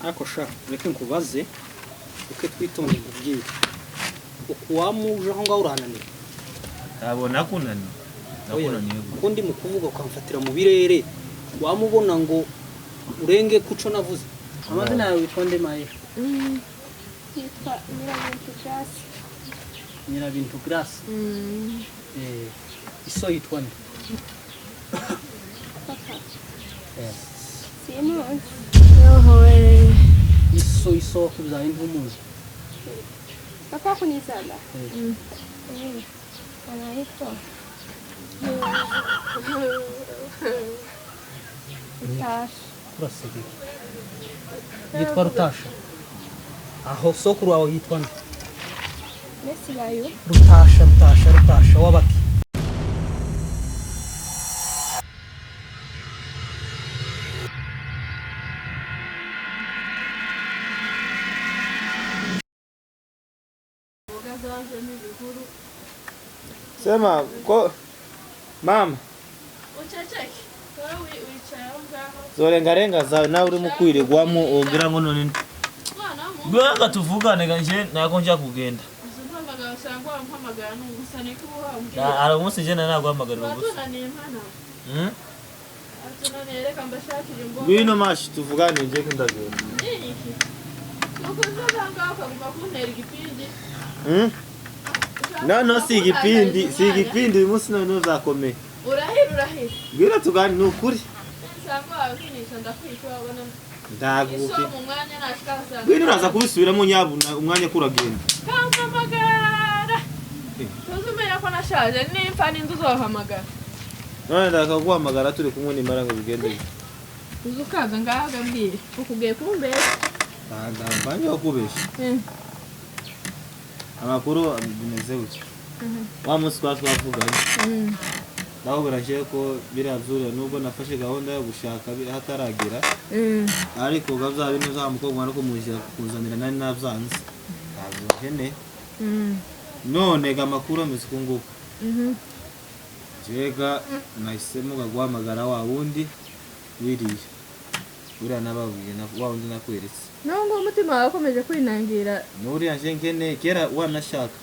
ariko sha reke nkubaze uke twitonde kubwira ukuwamuje aho ngaho urananiye abona kunani nakunaniye kundi mu kuvuga ukamfatira mu birere wamubona ngo urenge kuco navuze amazina yawe witwa nde maye yitwa Nyirabintu Grace. Nyirabintu Grace. Iso yitwa nde? Papa. Simon. Yohoe. Iso kuzaye ntumuzi. Papa kunizala. Anaitwa Rutasha. Kurasege. Yitwa Rutasha. Aho sokuru wawe yitwa nde? Nesi bayo. Rutasha wabaki. Sema ko mama Uchacheki. Wewe uichayo ngaho. zorengarenga zawe nawe uri mukwirirwamo ugira ngo none Bwanga tuvugane ganje nako nja kugenda. Uzumpamagara usanga wampamagara n'ubusa niko ubuhambye. Ara umunsi je nanaguhamagara ubusa. Watunaniye mpana. Atunaniye reka mbashakire imboga. Bino mashi tuvugane nje kindagenda. Niki? Nuko uzabanga ukavuga kuntera igipindi. No si igipindi uyu munsi none uzakomeye. Urahira. Bwira tugane nukuri. Sangwa wakinisha ndakwitwa wabona. Ndaguke. Iso mu mwanya nashikaza. Bwira uraza kubisubiramo nyabuna umwanya kuragenda. Kampamagara. Tuzumenya ko nashaje nimfa n'inzu zohamagara. None ndakaguhamagara turi kumwe n'imara ngo bigende. Uzukaza ngahaga mbire. Ukugiye kumbera. Ndambanye wakubesha. Amakuru bimeze gutya. Wa munsi twavuganye. Naho biraje ko biravyura nubwo nafashe gahunda yo gushaka hataragira. Ariko gavya bintu za mukobwa no kumujira kuzanira nari navyanze. Ntabwo hene. None gamakuru ameze kunguka. Jega nahisemo guhamagara wa wundi wiriye. Uriya nabavuye na wa wundi nakweretse. Nongo umutima wakomeje kwinangira. Nuri yanje nkene kera wanashaka.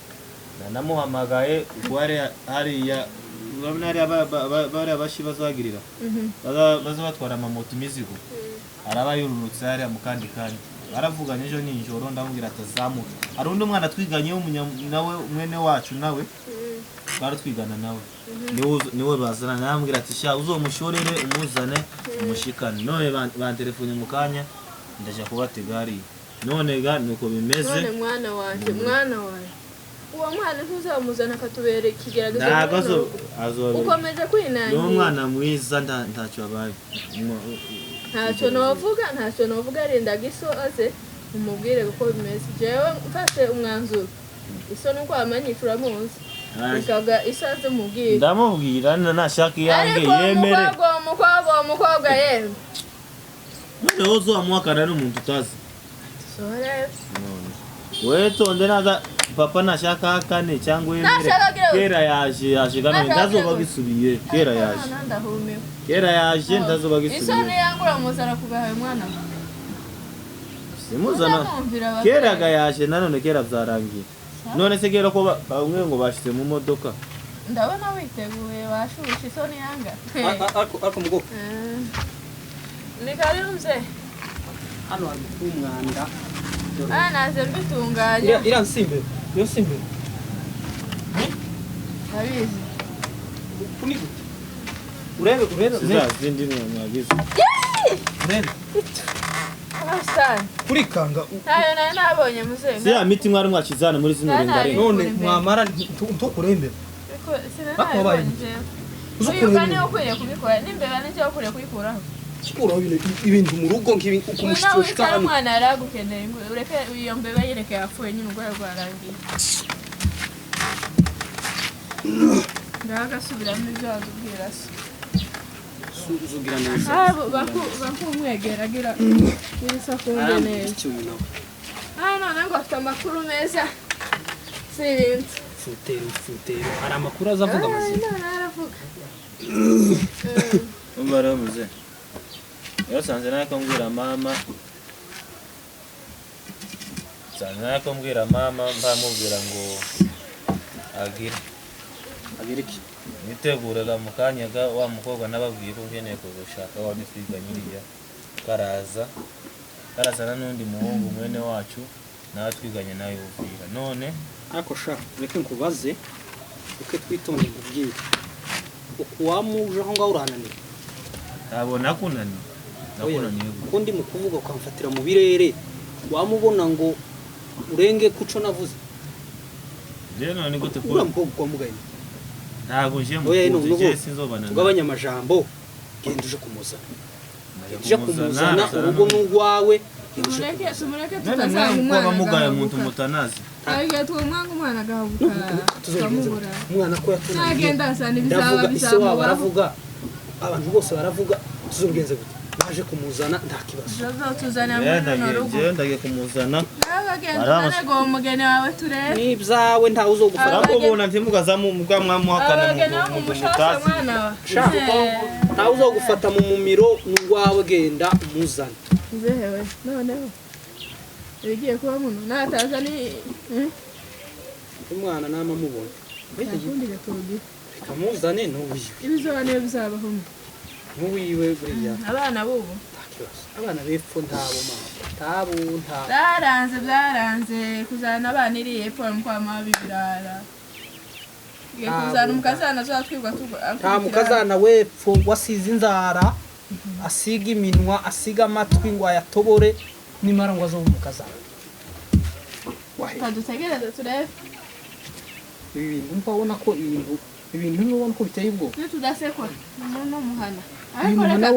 Namuhamagaye kware hariya bamnari bari abashi bazagirira. Baza batwara amamoto imizigo. Araba yururutse hariya mukandi kandi. Baravuganye ejo ninjoro ndamubwira atazamuka. Ari undi mwana twiganye nawe mwene wacu nawe. Baratwigana nawe. Niwe bazana namubwira ati sha uzomushorere umuzane umushikane. None bantelefone mukanya ndaje kubategari. None ga nuko bimeze. None mwana wanje. Uwo mwana ntuzamuzana akatubere kigerageza. Nagazo azoro. Ukomeje kwinangira. No mwana mwiza ntacyo abaye. Ntacyo novuga rinda gisoze umubwire uko bimeze. Jewe mfashe umwanzuro. Iso nuko amanyishura munsi. Ikaga isaze mubwire. Ndamubwira nashaka yange yemere. Umukobwa yemwe. None uzoamwakana n'umuntu utazi. Sore. Weto ndena papa nashaka akane cyangwa yemere. Kera yaje gano ndazoba gisubiye. Kera yaje ndazoba gisubiye. Isone yangura muzara kugahaye mwana. Simuzana. Kera yaje nanone kera byarangiye. None se gero ko bamwe ngo bashitse mu modoka. Ndabona witeguye bashushe isone yanga. Ariko mugo. Ni FILMZ. Hano hari umwanda. Naze mbitunganya. Ira nsimbe. Yo simbe. Abizi. Kuni. Urebe. Zindi mwagize. Urebe. Abasana. Kuri kanga. Nayo nabonye muzenga. Si amiti mwari mwakizana muri zino rengare. None mwamara ntokurembe. Eko sinabonye. Uyugane ukwiriye kubikora nimbeba n'icyo ukwiriye kubikuraho. Sikura ibintu mu rugo nkibi ukumushishika hano. Umwana yaragukeneye ngo ureke iyo mbeba yereke yafuye nyine ubwo rwarangiye. Ndaga subiramo ibyo azubwira se. Suzugira neza. Bakumwegera agira irisakunde neza. None ngo afite amakuru meza. Sibintu. Futero. Hari amakuru azavuga amazina. Aravuga. Umara muze. Yo sanze nako mbwira mama Zana kumbwira mama mbamubwira ngo agira iki niteguraga mu kanyaga wa mukobwa nababwiye ko nkeneye kugushaka wa nitwiga nyiriya karazana n'undi muhungu mwene wacu nawe twiganye nawe uvira none ako sha reke nkubaze uke twitonde kubwira ukuwamuje aho ngaho urananira ntabona kunani nakunaniye kundi mu kuvuga ukamfatira mu birere wamubona ngo urenge kuco navuze je none gute ko uramukobwa kwa mugaye ntago je mu je sinzobana tugabanya amajambo genda uje kumuzana urugo n'ugwawe tumureke tutazanga umwana mugaye umuntu mutanazi agiye twumwanga umwana gahabuka tukamubura umwana ko yatunze nagenda asana ibizaba baravuga abantu bose baravuga tuzobigenze gute naje kumuzana nta kibazo tuzana mu rugo ndagiye kumuzana aragenda ngo umugeni wawe turebe nibyawe ntawe uzogufata ubona ntimugazamu mwamuhakana mu mutazi ntawe uzogufata mu mumiro n'ugwawe genda umuzana zehewe noneho bigiye kuba muno nataza ni umwana nama mubona akundi gatogi kamuzane n'uwiwe ibizobaniro bizabaho n'uwiwe buriya abana bubu abana bepfo ntabo mama byaranze kuzana abana iriye po mkwama bibirara giye kuzana umukazana azatwirwa nta mukazana wepfo wasize inzara asiga iminwa asiga amatwi ngo ayatobore nimara ngo azo umukazana tadutegereze turebe ibintu mbabona ko ibintu n'ubona ko biteye ubwo tudasekwa no muhana ariko reka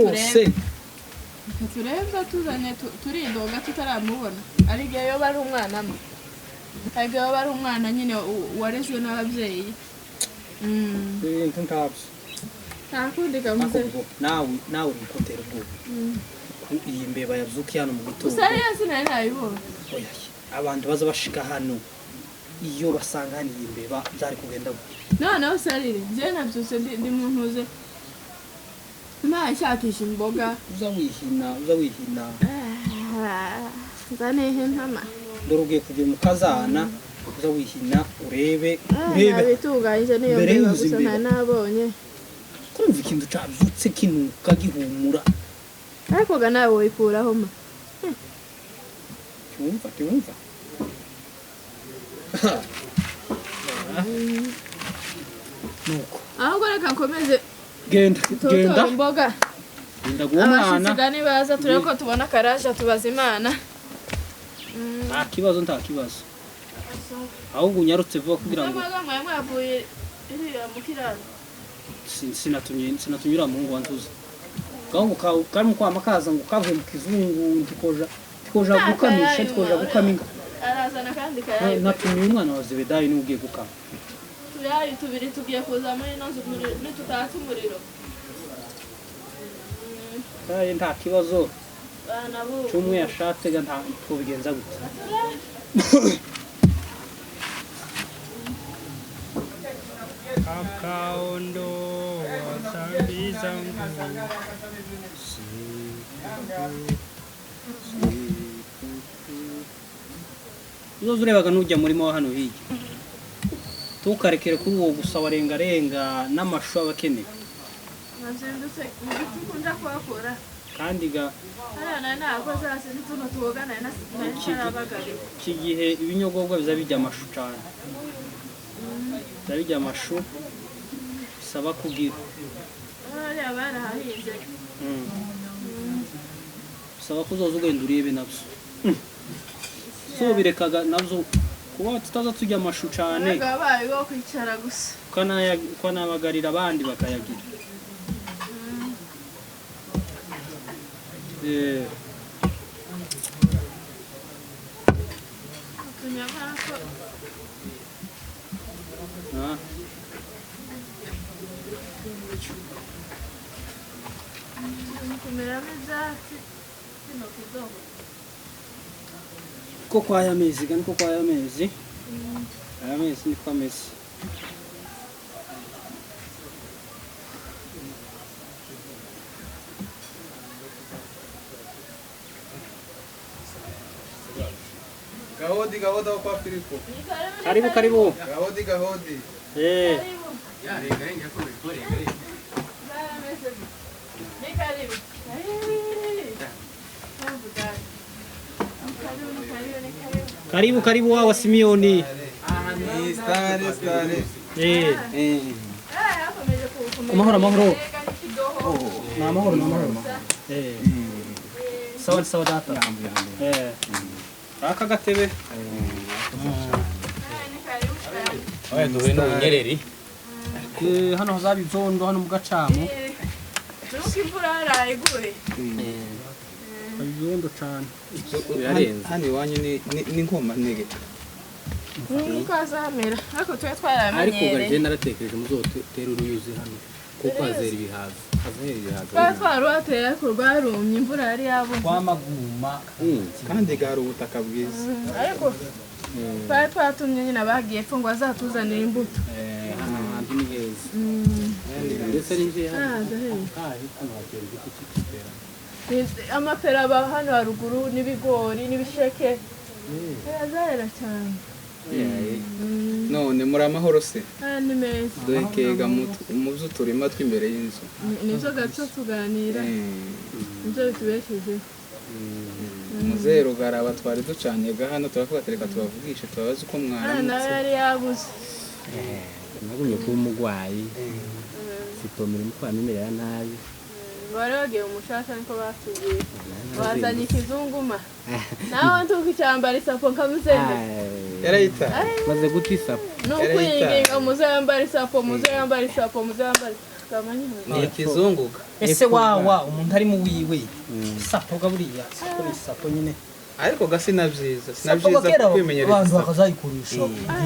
turebe tuzanye turindoga tutaramubona ari gihe yo bari umwana mwe ari gihe bari umwana nyine warezwe n'ababyeyi ibintu ntabyo ntakundi kamuze nawe urikotera ubwoba iyi mbeba yavyukiye hano mu gitondo usari yasi nari nabibona abantu baza bashika hano iyo basanga hano iyi mbeba byari kugenda noneho usarire je navyuse ndi muntu uze nashakisha imboga uza wihina nzanehe ntama dore ugiye kugira umukazana uza wihina urebe bitunganyije niyo mbeba gusa nta nabonye kumva ikintu cavyutse kinuka gihumura ariko ga nawe wikuraho ma Tiwumva nuko ahubwo reka nkomeze genda imboga guha umwana abashizigani baza turebe ko tubona karaja tubaza imana nta kibazo ahubwo unyarutse vuba kugira ngo mwavuye iriya mu kiraro sinatumye uriya muhungu wantuze gahungu karimo kwama kaza ngo kavuye mu kizungu tikoja gukamisha tikoja gukaminga arazana kandi kayayi natumye umwana wa Zebedayi niwe ugiye gukama turiyayi tubiri tugiye kuza muri noze nitutatse umuriro kaye nta kibazo bana bubu cyumwe yashatse ga nta kubigenza gute Akaondo wasambiza uzoza urebaga n'ujya murimo wa hano hirya tukarekere kuri uwo gusa warengarenga n'amashu abakeneye nazindutse mu biti ukunda kuhakora kandi ga hariya ntabwo zase n'utuntu tubogana n'abagari iki gihe ibinyogogwa biza bijya amashu cyane biza bijya amashu bisaba kugira hariya barahahinze bisaba ko uzoza ugenda urebe nabyo so birekaga nabyo kuba tutaza tujya amashu cyane babaye bo kwicara gusa ukanabagarira abandi bakayagira ko kwa yamezi gani ko kwa yamezi ayamezi niko ameze Gahodi kwa Filipo. Karibu. Gahodi. Karibu wa Simioni. Stare. Amahoro. Sawa data. Aka gatebe. Oya duhure n'ubunyereri. Hano hazaba izondo hano mu gacamo. Nuko imvura yarayiguye. Izondo cyane. Birarenze. Hano iwanyu ni nkoma ntege. Nuko azamera. Ariko twe Ariko twaramenyereye. gaje naratekereje muzotera uruyuzi hano. Kuko hazera ibihaza. Twarwateye ariko rwarumye imvura yari yabonye. Kwamaguma. Kandi gari ubutaka bwiza. Ariko twatumye nyine abagiye epfo ngo azatuzanira imbuto. Ahantu ni heza. Ndetse ari nje hano. Hano hatera igiti cy'ipera. Amapera aba hano haruguru n'ibigori n'ibisheke. Yazahera cyane. None muri amahoro se? Ni meza. Duhekega mu turima tw'imbere y'inzu. Nizo gato tuganira. Nizo bitubesheje. Muzero garaba twari ducanye hano turavuga tereka tubavugishe tubabaze uko mwaramutse. Nawe yari yabuze. Nagumye kuba umugwayi. Sitomera mukwanemerera nabi. Bari bagiye umushaka niko batubwiye. Wazanye ikizunguma. Nawe ntuko icyambara isapo nkamuzende. Yarayita. Maze guta isapo. Nukwinginga muzambara isapo. Ni ikizunguka. Ese wawa umuntu ari mu wiwe. Isapo gaburiya. Siko ni isapo nyine. Ariko gasi navyiza. Kwimenyereza. Abantu bakazayikurisha.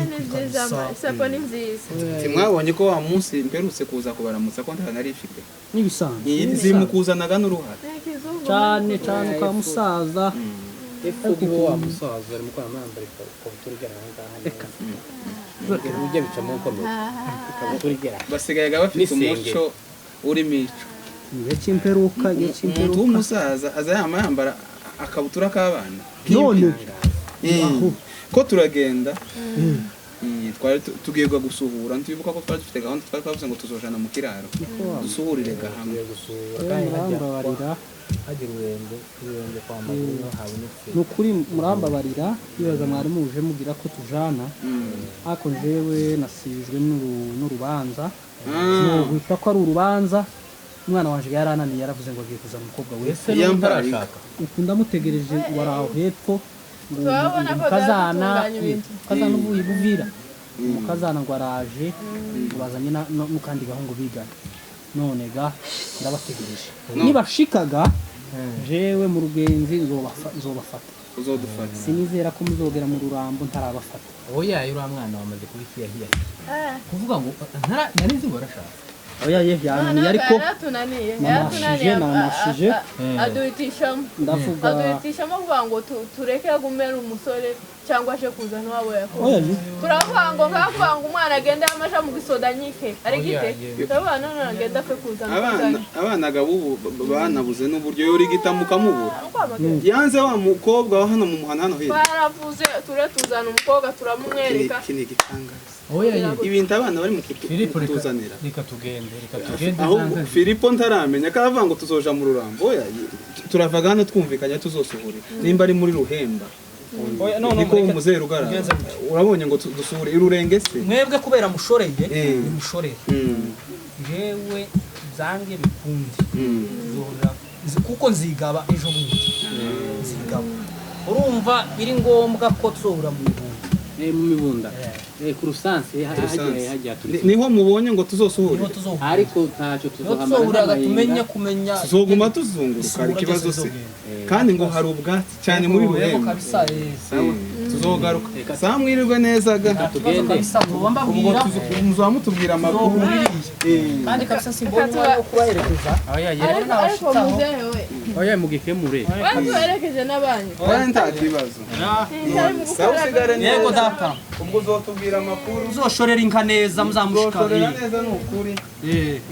Ni nziza isapo ni nziza. Timwabonye ko wa munsi mperutse kuza kubaramutsa ko ntarifite. Nibisanzwe. Zimukuzanaga n'uruhara. Cyane kwa musaza. Efugo wa musaza ari mukwana mwambara ikabutura igera ngaha. Ujye bica mu komeye. Ikabutura igera. Basigaye bafite umuco uri mico. Igihe cy'imperuka. Umuntu w'umusaza aza yambara akabutura k'abana. None ko turagenda twari tugirwa gusuhura ntibibuka ko twari dufite gahunda twari twavuze ngo tuzojana mu kiraro dusuhurire gahamwe murambabarira hagira urende kwa maguru habonetse nukuri murambabarira bibaza mwari muje mugira ko tujana ako jewe nasizwe n'urubanza witwa ko ari urubanza umwana wanje yarananiye yaravuze ngo agiye kuzana umukobwa wese yambarashaka ukunda mutegereje waraho hepfo kazana uvuye buvira umukazana ngo araje ubazanye n'ukandi gahungu bigana none ga ndabategereje nibashikaga jewe mu rugenzi nzobafata uzodufata sinizera ko muzogera mu rurambo ntarabafata oya uriya mwana wamaze kubikiya hiya kuvuga ngo narizi ngo arashaka oya yananiye ariko namashije aduhitishamo kuvuga ngo tureke agumere umusore cyangwa aje kuzana wabo yakoze turavuga ngo umwana agenda yamasha mu gisoda nyike ari gite turavuga none agenda afe kuzana abana gabubu banabuze n'uburyo yori gitamuka mubura yanze wa mukobwa wa hano mu muhana hano hino baravuze tuzana umukobwa turamumwereka kini gitangaza oya ibintu abana bari mu kutuzanira reka tugende ahubwo Filipo ntaramenya akavuga ngo tuzoja mu rurambo oya turavaga hano twumvikanya tuzosuhurira nimba ari muri ruhemba oya niko umuzero ugara urabonye ngo dusure irurenge se mwebwe kubera mushoreye mushoreye jewe zange bikundi kuko nzigaba ejo bundi nzigaba urumva biri ngombwa ko tuzobura mu mibunda ku rusansi hajya niho mubonye ngo tuzosuhure ariko ntacyo tuzohamara kumenya tuzoguma tuzunguruka ari kibazo se kandi ngo hari ubwatsi cyane muri ruhemba tuzogaruka saa mwirirwe neza ga tugende ubwo muzamutubwira amakuru kandi kabisa simbonye yo kubaherekeza ariko muzehe we oya mugikemure werekeje n'abanye oya nta kibazo yego data ubwo uzotubwira amakuru uzoshorera inka neza muzamushikariye neza n'ukuri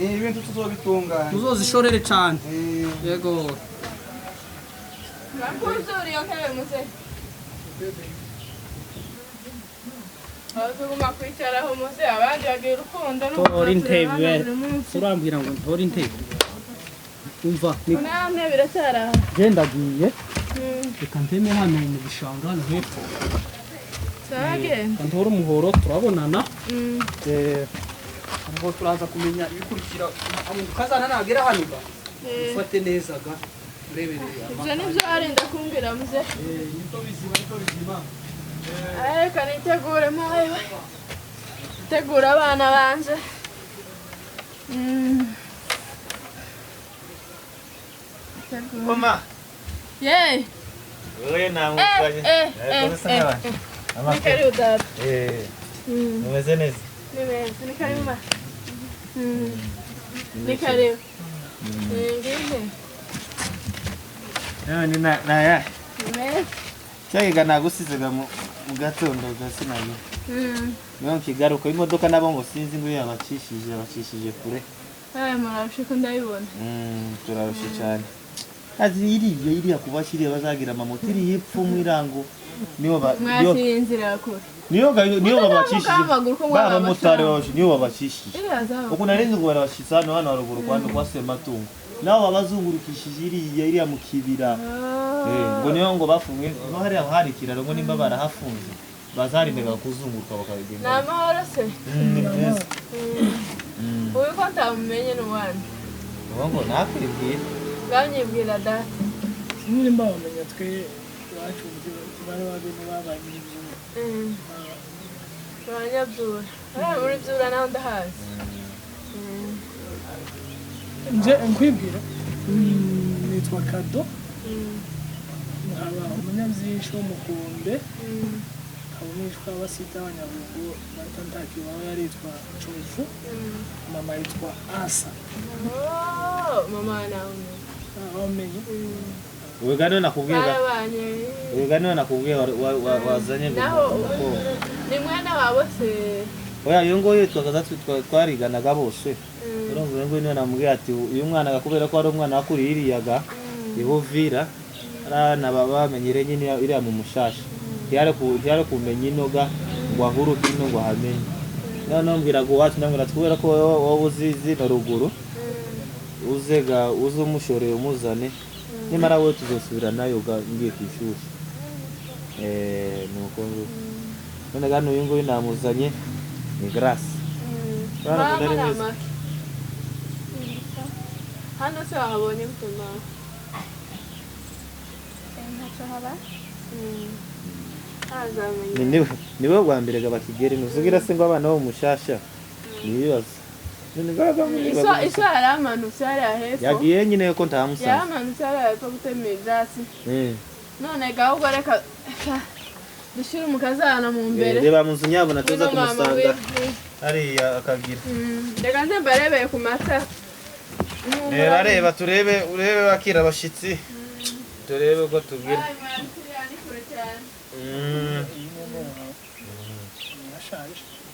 ibintu tuzobitunganya uzozishorere cyane yego Makuru zuri yokewe muzehe Tuguma kwicaraho muze abandi bagira urukundo tora intebe urambwira ngo tora intebe umva nta ntebe biracyara genda giye reka nteme hano mu gishanga hano hepfo sagenda ntora umuhoro turabonana ngo turaza kumenya ibikurikira amuntu kazana nagera hano ga ufate neza ga urebereye ibyo nibyo arinda kumbwira muze nito bizima reka nitegure mawe tegura abana banje Mama. Yey. Wewe na mfanye. Nikaribu dada. Umeze neza. Nimeze nikaribu ma. Nikaribu. Ngine. Ni na ya. Nimeze. Cyagiga nagusizaga mu gatondo gasinaye. Niyo kigaruka imodoka nabo ngo sinzi ngo yabacishije kure. Marashe ko ndayibona. Turarushe cyane. Azi iriya kubashiriye bazagira amamoto iri yepfo mu irango niyo mwasinzira kure. Niyo babacishije. Baba motari waje niyo babacishije. Uko narenze ngo barabashitsa hano haruguru kwando kwase matungo. Naho babazungurukishije iriya mu kibira. Ngo niyo ngo bafunge no hari kiraro ngo nimba barahafunze. Bazarindega kuzunguruka bakagenda. Namahoro se. Uyu ko ntamumenye n'uwandi. Ngo nakwibwira. Banyibwira data. Siniri mbamenya twe wacu bari babintu babanye ibyo. Banyabyura. Muri byura naho ndahazi. Nje nkwibwira. Nitwa Kado. Nkaba umunyabyisho w'umukombe. Abamishwa basita abanyabugo batantaki bawe yaritwa Chofu. Mama yitwa Asa. Mama nawe. Wegano nakubwiye wazanye naho ni mwana wabo se oya iyo ngo yitwaga twariganaga bose urumva ngo niyo namubwiye ati uyu mwana agakubera ko ari umwana wakuri iriyaga ibuvira arana babamenyere nyine iriya mu mushasha yari kumenya inoga ngo ahuruke ino ngo hamenye none mbwira ngo wacu ndambwira twera ko wowe uzizi no ruguru uzega umushoreye umuzane nimara we tuzosubira nayo ngiye kwishuri nuko none gano uyu nguyu namuzanye ni Grace hano se wabonye mutuma niwe bwa mbere gabakigere nuzugira se ngo abana bo mushasha nibibazo Iso aramanutse hariya hepfo. Yagiye nyine ko ntamusanze. Yaramanutse hariya hepfo gutema ivyatsi. None gahubwo reka dushira umukazana mu mbere. Reba munzu nyabona tuza kumusanga. Hariya akagira. Reka nze barebeye ku mata. Reba turebe urebe bakira abashitsi. Turebe ko tubwira.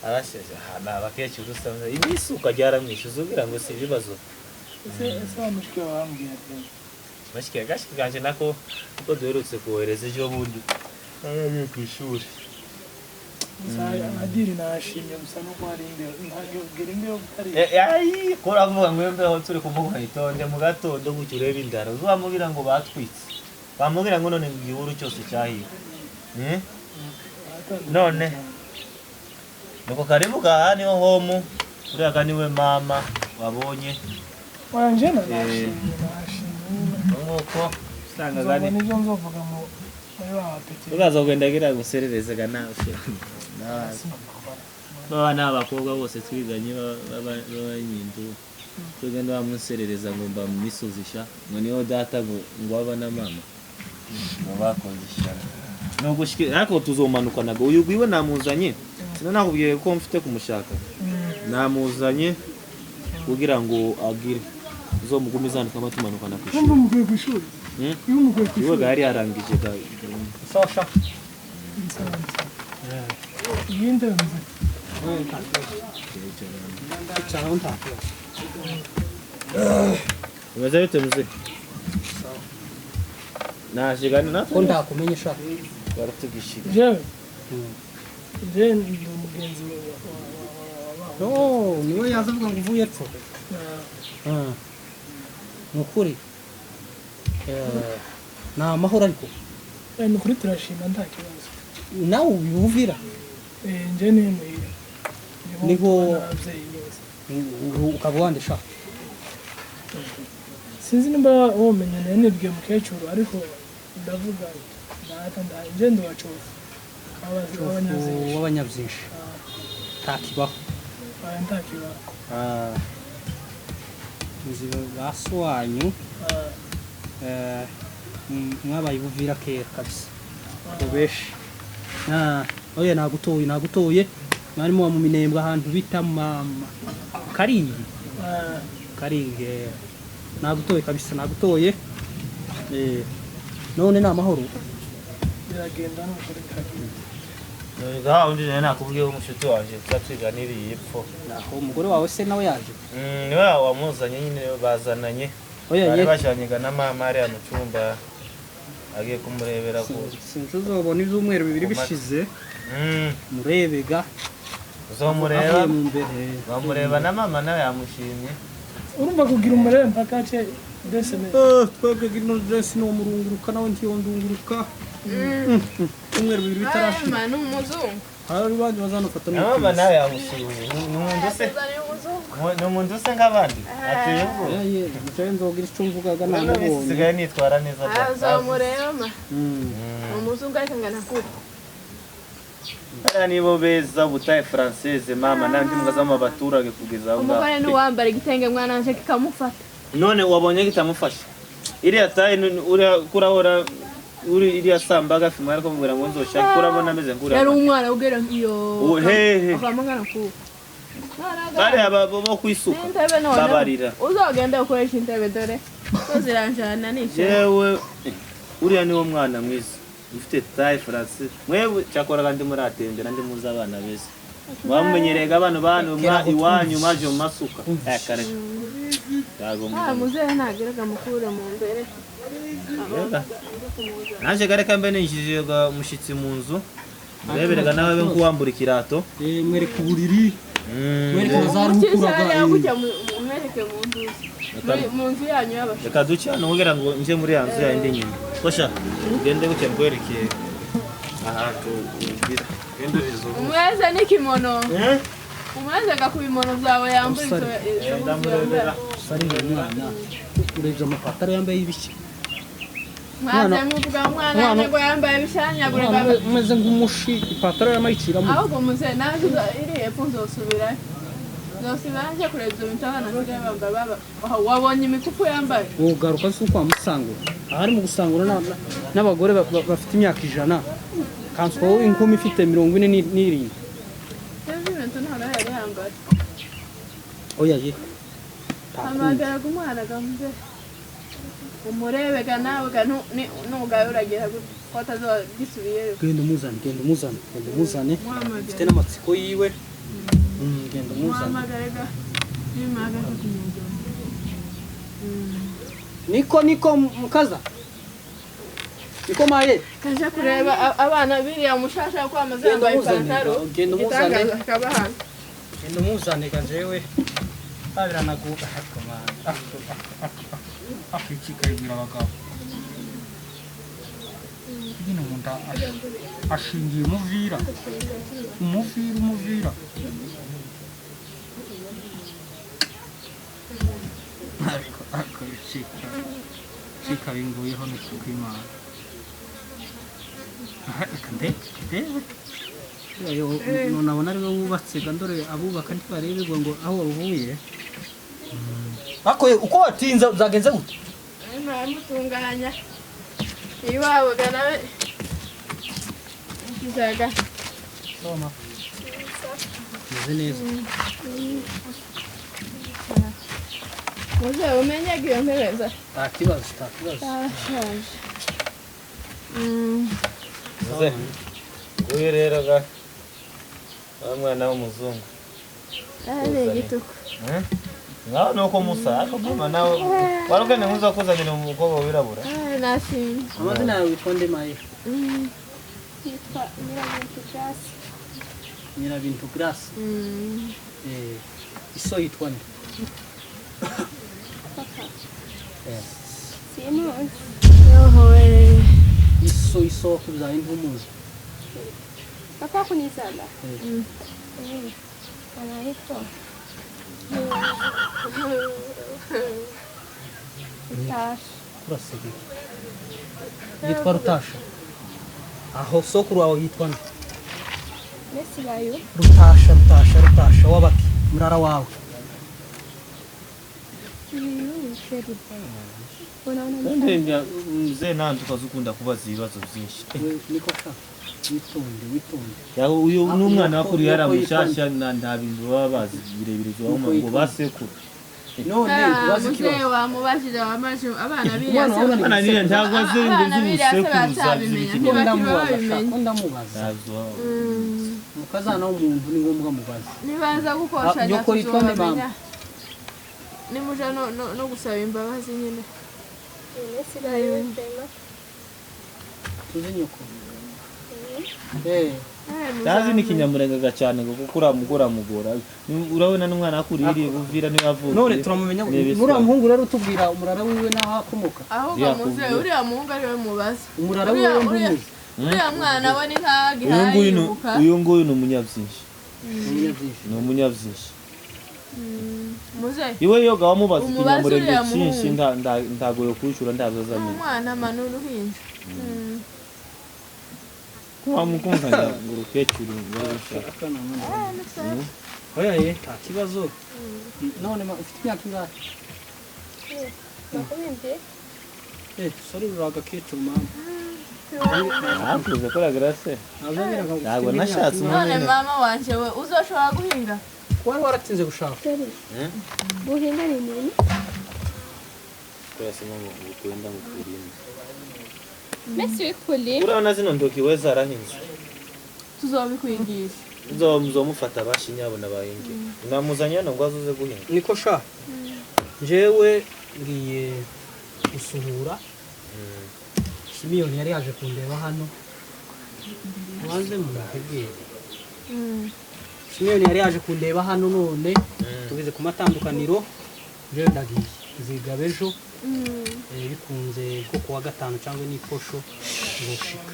Arashaje hana abakecuru dusanze ibisuka ryaramwishuza ugira ngo si ibibazo ese amushike wambwiye bashike gashikanje nako ko duherutse kuhereza ejo bundi ari ku ishuri adiri nashimye gusa no kwari imbeho ntagire imbeho ari ai koravuga ngo imbeho turi kumuha itonde mu gatondo gucyureba indara uzamubwira ngo batwitse bamubwira ngo none igihuru cyose cyahiye none nuko karibu ka niho homu uriya ka niwe mama wabonye wanje nashimye nuko usanga gani nibyo nzovuga mu muri wa peti ugaza kugenda gira gusererezega nawe bana abakobwa bose twiganye b'abanyindu tugenda bamuserereza ngo mba mu misuzisha ngo niyo data ngo abana mama ngo bakozisha no gushikira ariko tuzomanuka nago uyu gwiwe namuzanye sino nakubwiye ko mfite kumushaka namuzanye kugira ngo agire uzomugumizana kama tumanuka na kwishuri umuguye kwishuri umuguye kwishuri iwe gari yarangije ga sasha yinde mze umeze bite mze nashigana natwe ko ndakumenyesha baratugishiga jewe je ndi umugenzi Oh, niwe yaza avuga ngo uvuye epfo. Nukuri. Na amahoro ariko. ni kuri turashima nta kibazo Nawe ubivira. nje ni muhira Niho ukaba wandesha. sinzi nimba womenya nayo nibwiye mukecuru ariko ndavuga data nje ndi wacofu W'abanyabyinshi. Takibaho. nta kibazo Nzi baso wanyu mwabaye buvira kera kabisa. Ubeshi. Oya nagutoye. Mwarimo wa mu minembwe ahantu bita Karingi. Karinge. Nagutoye kabisa nagutoye. None na amahoro. biragenda no kuri kagenda undi nakubwiye umushuti waje twatwiganiriye epfo. Naho umugore wawe se nawe yaje. Niwe wamuzanye nyine bazananye. Bari bashyanyiga na mama ari mu cyumba agiye kumurebera ko sinzobona ibyumweru bibiri bishize. Murebega. Uzomureba bamureba na mama nawe yamushimye. urumva kugira umurebe mpaka ce desene Twebwe gino dress no murunguruka nawe ntiyondunguruka. Umweru bibiri bitarashira. Manu umuzungu. Hari bandi bazanafata no. Mama nawe yamushimye. Numuntu se numuntu se nk'abandi. Ateye ubwo. Mucaye nzogira icyo mvugaga namubonye. Sigaye nitwara neza. Azamurema. Umuzungu ariko ngana kuko. Nibo beza butaye française mama nandi mwaza mu baturage kugeza aho. Umugore ni wambara igitenge mwana wanje kikamufata. None wabonye kitamufasha. Iriya tayi uri kurahora uri iriya sambaga fimwe ariko mubwira ngo nzoshaka kurabona ameze ngura. Yari umwana ugera ngiyo. Hehe. Akamangana kuko. Bari abo kwisuka. Babarira. Uzogenda ukoresha intebe dore. Uziranjana n'icyo. Yewe uriya niwo mwana mwiza. Ufite tayi française. Mwewe cyakora kandi muratembera ndi muza abana beza. Bamenyerega abantu iwanyu maje mu masuka. Kare. Muzehe nageraga mukure mu mbere. Naje gare kambe ninjije mushitsi mu nzu. Mureberega nawe be nkuwambura ikirato. Mwere ku buriri. Mwere kuzara mukuraga. Mwereke mu nzu. Mu nzu yanyu y'abasha. Reka duce hano kugira ngo nje muri ya nzu yindi nyine. Kosha ugende gutya nkwerekeye ahantu ugira. Gendurizo. Umweze n'ikimono. Umweze gakubimono byawe yambuye ndamurebera. Sari mwana. Urebye amapataro yambaye ibiki. Mwana muvuga umwana ngo yambaye ibishanyagurika. Umeze nk'umushi ipataro yamayiciramo. Ahubwo muze naje iri hepfo nzosubira. Nzosubira kurebye imitana nasigaye baba wabonye imikufu yambaye. Ugaruka se uko amusangura. Ahari mu gusangura n'abagore bafite imyaka 100. Kanswa wowe inkumi ifite 47. Ibintu nta yari yambaye. Oya ye. Amagara kumwana gamze. Umurebega nawe nugaye uragira gufata zo gisubiye. Genda umuzane. Mfite n'amatsiko yiwe. Genda umuzane. Amagarega. Nimagaje kumujya. Niko mukaza. Niko maye. Kaje kureba abana biriya mushasha ko amaze yambaye ipantaro. Genda umuzane. Akabahana. Genda umuzane kajewe. Abiranaguka hakomana. Ikikayibwira abagabo. Nyine umuntu ashingiye umuvira. Umuvira. Ariko chika binguyeho n'ukimana. Nabona ari we wubatse gandore abubaka ntibarebegwa ngo aho wavuye. Bakoye uko watinze uzagenze gute? Mutunganya. Iwabo ganawe. Kizaga. Toma. Neza. Muze umenye giyo mbeza. Takibazo. Muze. Uyu rero ga mwana w'umuzungu. Gituko. Ngaho nuko musa ariko mama nawe warugane muza kuzanira umugabo wirabura. Nashimye. Amazina yawe witwa nde maye? Yitwa Nyiramuntu Grace. Nyirabintu Grace. Iso yitwa nde? Simuzi. Iso kuzaye ntumuzi. Papa kunizala. Anaitwa Rutasha. Kurasege. Yitwa Rutasha. Aho sokuru wawe yitwa nde? Nesibayo. Rutasha wabaki murara wawe. Mzee nantu kazukunda kubaza ibibazo byinshi. Niko sha. Witonde. Yaho uyu n'umwana wakuru yaramushasha nta bintu baba bazi birebire ngo basekuru. None ubaze kibazo. Mzee wamubashije wamaje abana birase. Abana niye ntabwo azi ngo z'ubusekuruza ndamubaza. Mukazana w'umuntu ni ngombwa mubaza. Nibaza gukosha nyoko yitwa nde mama? Nimuja no gusaba imbabazi nyine. Nesibayo. Tuzi nyoko. Tazi ni kinyamurengaga cyane ngo kukura mugora. Urabona n'umwana akuririye buvira ni bavuga. None turamumenya nura muhungu rero tubwira umurara wiwe naho akomoka. Ahubwo muze uriya muhungu ari we mubaza. Umurara wiwe ntumuzi. Uriya mwana we ni ntagihaye. Uyu nguyu ni umunyabyinshi. Ni umunyabyinshi. Muze. Iwe yoga wamubaza ikinyamurenge cyinshi ndago yo kwishura ndazazamye. Umwana manuru hinje. Wamukumvanya ngo rukecuru ngashaka. Oya nta kibazo. None ufite imyaka ingahe? Sorry uraga kecuru mama. Akuze kora grace. Ntabwo nashatse none mama wanje we uzoshobora guhinga? Wari waratinze gushaka. Guhinga ni nini? Twese mu kwenda mu kurima. Mesi wikuli. Urabona zino ndoki weza arahinze. Tuzobikwigisha. Muzomufata bashinyabo nabahinge. Namuzanya no ngwazuze guhinga. Niko sha. Jewe ngiye gusuhura. Simiyoni yari yaje kundeba hano. Mwanze mubwire. Simiyoni yari yaje kundeba hano none tugeze ku matandukaniro. Jewe ndagiye ziga bejo. Bikunze ko kuwa gatanu cyangwa n'ikosho ngoshika.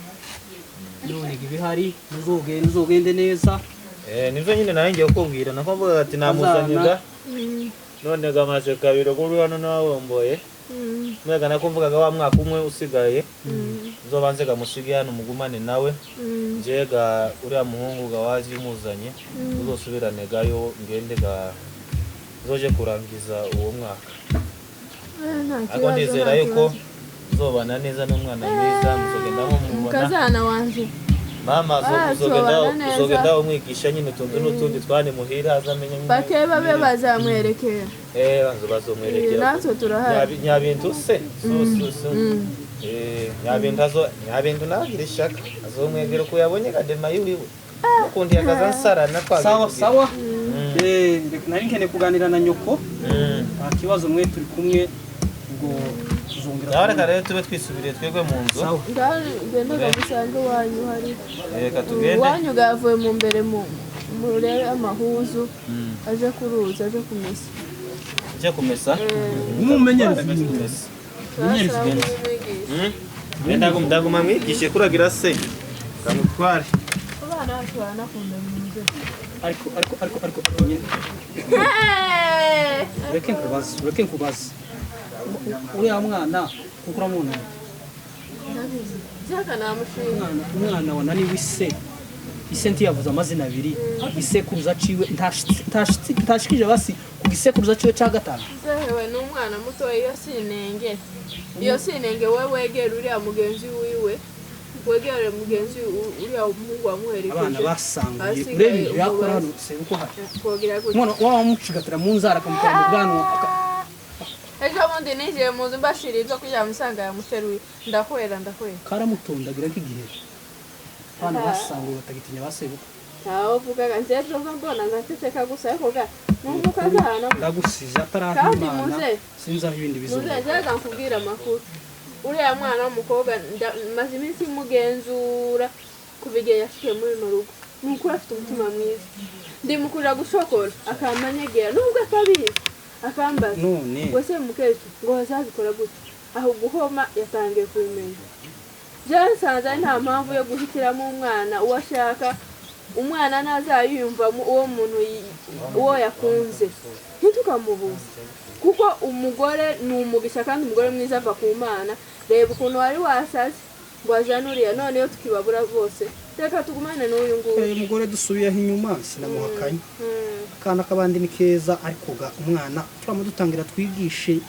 None gibihari nuzogende neza. Nivyo nyine naringiye kubwira nakomvuga ati namuzanyaga. None gamaje kabiro kuri hano nawe mboye. Mwega nakumvugaga wa mwaka umwe usigaye. Nzobanze gamusige hano mugumane nawe. Njega uriya muhungu gawaje muzanye. Uzosubirane gayo ngende zoje kurangiza uwo mwaka. Ako ndizera yuko zobana neza n'umwana mwiza muzogendamo mubona. Mukazana wanje. Mama uzogenda umwigisha nyine tundu n'utundi twane muhira azamenya nyine. Bakeba be bazamwerekera. Bazomwerekera. Natwe turahari. Nyabintu se. Nyabintu nagira ishaka. Azomwegera ko yabonye kadema yiwe. Ukundi yakaza nsara natwaga. Sawa. Nari nkene kuganira na nyoko. Kibazo mwe turi kumwe ngo tuzongera. Nareka rero tube twisubiriye twegwe mu nzu. Genda gusange wanyu hari. Katugende. Wanyu gavuye mu mbere murebe amahuzu aje kuruza aje kumesa. Je kumesa. Umumenyereza. Ndaguma mwigishe kuragira se. Kamutware. Abana batwana kunda munze. Ariko reke nkubaze uriya mwana kuko uramubona umwana wananiwe ise ntiyavuze amazina abiri isekuruza ciwe ntashikije basi ku gisekuruza ciwe ca gatanu. Zewe n'umwana muto iyo sinenge we wegera uriya mugenzi wiwe wegere mugenzi uriya umuhungu wamuherekeje. Abana basanguye urebe yakora hano sebuko hari twogira gute mwana wamucigatira mu nzara akamutera mu bwanwa. Ejo bundi nije muzi mbashira ivyo kugira musanga yamuteruye ndahwera karamutondagira nk'igihe abana basanguye batagitinya basebuko. Ntaho vugaga nzejo mbona ngateka gusa ariko ga numva kazana ndagusiza atarahimana sinza ibindi bizoza. Muze jaga nkubwira makuru. Uriya mwana w'umukobwa maze iminsi mugenzura kubigeye yashikiye muri no rugo. nuko afite umutima mwiza ndimukurira gushokora akamanyegera nubwo atabizi akambaza none wese mukecuru ngo bazabikora gute aho guhoma yatangiye kubimenya byansanze ari nta mpamvu yo guhitiramo umwana uwo ashaka umwana ntazayiyumvamo uwo muntu uwo yakunze ntitukamubuze kuko umugore ni umugisha kandi umugore mwiza ava ku Mana reba ukuntu wari wasaze ngo azanuriya none yo tukibabura bose reka tugumane n'uyu nguyu umugore dusubiyeho inyuma sinamuhakanye akana kabandi ni keza ariko ga umwana turamudutangira twigishe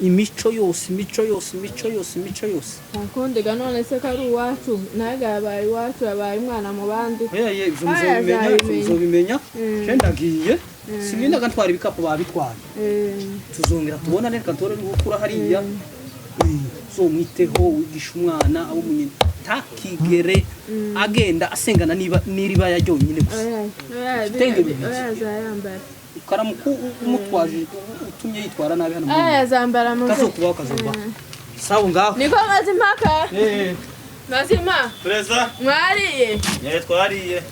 imico yose akondega none se kari uwacu naga yabaye iwacu yabaye umwana mu bandi uzobimenya ndagiye siminda gantwara ibikapu babitwara tuzongera tubona reka ntore gukura hariya so mwiteho wigisha umwana abo munyine takigere agenda asengana niba niriba yajyonyine gusa yazayambara karamuku umutwaje utumye yitwara nabi hano yazambara mu kazokubaho kazoba sawa ngaho niko mazimaka Eh mazima Preza mwariye twariye